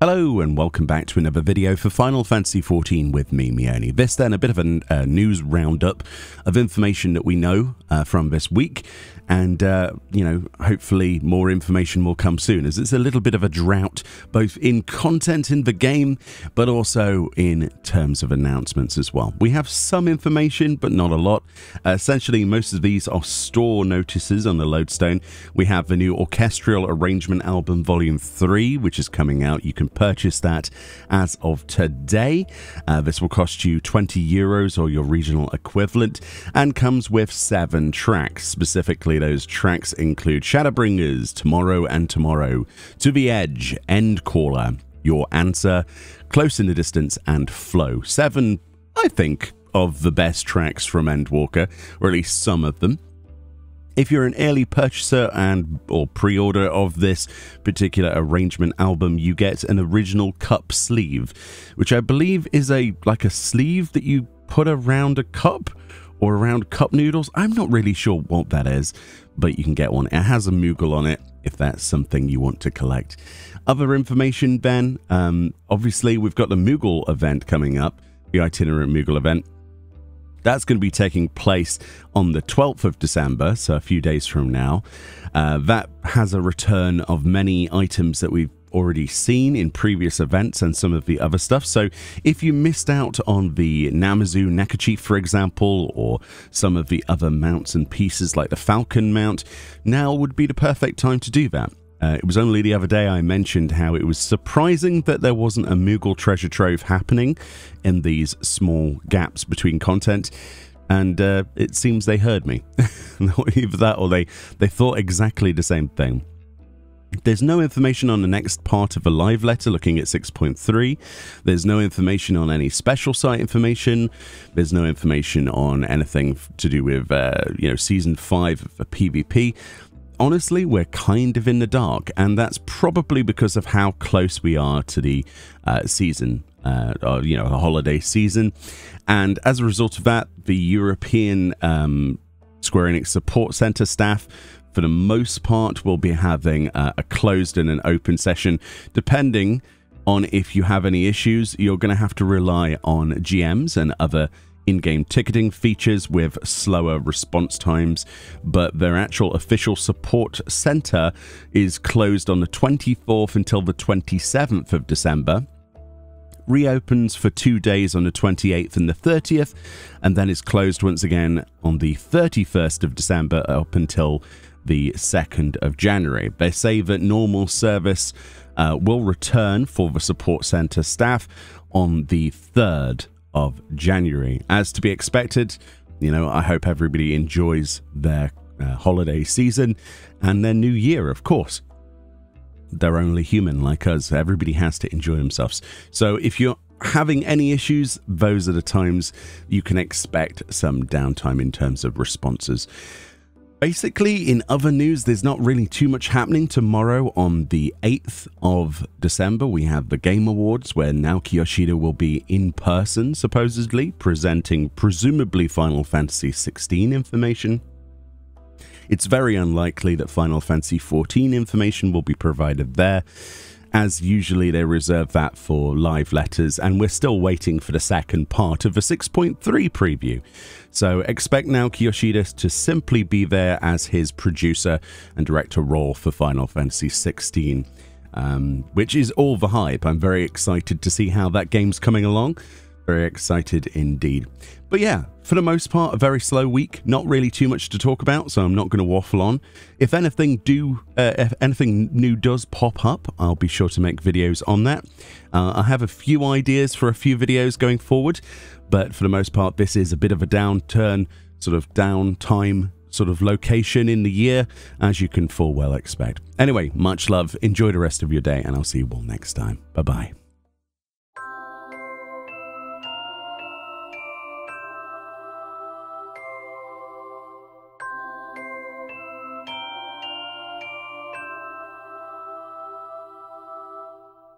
Hello and welcome back to another video for Final Fantasy XIV with me, Meoni. This then a bit of a news roundup of information that we know from this week, and you know, hopefully more information will come soon, as it's a little bit of a drought both in content in the game but also in terms of announcements as well. We have some information but not a lot. Essentially most of these are store notices on the lodestone. We have the new orchestral arrangement album volume 3, which is coming out. You can purchase that as of today. This will cost you €20 or your regional equivalent, and comes with 7 tracks. Specifically, those tracks include Shadowbringers, Tomorrow and Tomorrow, To the Edge, End Caller, Your Answer, Close in the Distance, and Flow. 7, I think, of the best tracks from Endwalker, or at least some of them. If you're an early purchaser or pre-order of this particular arrangement album, you get an original cup sleeve, which I believe is like a sleeve that you put around a cup or around cup noodles. I'm not really sure what that is, but you can get one. It has a Moogle on it if that's something you want to collect. Other information then, obviously we've got the Moogle event coming up, the itinerant Moogle event. That's going to be taking place on the 12th of December, so a few days from now. That has a return of many items that we've already seen in previous events and some of the other stuff. So if you missed out on the Namazu Neckerchief, for example, or some of the other mounts and pieces like the Falcon mount, now would be the perfect time to do that. It was only the other day I mentioned how it was surprising that there wasn't a Moogle treasure trove happening in these small gaps between content, and it seems they heard me. Either that or they thought exactly the same thing. There's no information on the next part of the live letter looking at 6.3. There's no information on any special site information. There's no information on anything to do with Season 5 of the PvP. Honestly, we're kind of in the dark, and that's probably because of how close we are to the season, the holiday season. And as a result of that, the European Square Enix Support Center staff, for the most part, will be having a closed and an open session. Depending on if you have any issues, you're going to have to rely on GMs and other in-game ticketing features with slower response times, but their actual official support center is closed on the 24th until the 27th of December, reopens for 2 days on the 28th and the 30th, and then is closed once again on the 31st of December up until the 2nd of January. They say that normal service will return for the support center staff on the 3rd of January. As to be expected, I hope everybody enjoys their holiday season and their new year, of course. They're only human like us. Everybody has to enjoy themselves. So if you're having any issues, those are the times you can expect some downtime in terms of responses. Basically, in other news, there's not really too much happening. Tomorrow, on the 8th of December, we have the Game Awards, where Naoki Yoshida will be in person, supposedly, presenting presumably Final Fantasy XVI information. It's very unlikely that Final Fantasy XIV information will be provided there, as usually they reserve that for live letters, and we're still waiting for the second part of the 6.3 preview. So expect Naoki Yoshida to simply be there as his producer and director role for Final Fantasy XVI, which is all the hype. I'm very excited to see how that game's coming along. Very excited indeed. But yeah, for the most part, a very slow week. Not really too much to talk about, so I'm not going to waffle on. If anything new does pop up, I'll be sure to make videos on that. I have a few ideas for a few videos going forward, but for the most part, this is a bit of a downturn, sort of downtime sort of location in the year, as you can full well expect. Anyway, much love. Enjoy the rest of your day, and I'll see you all next time. Bye-bye.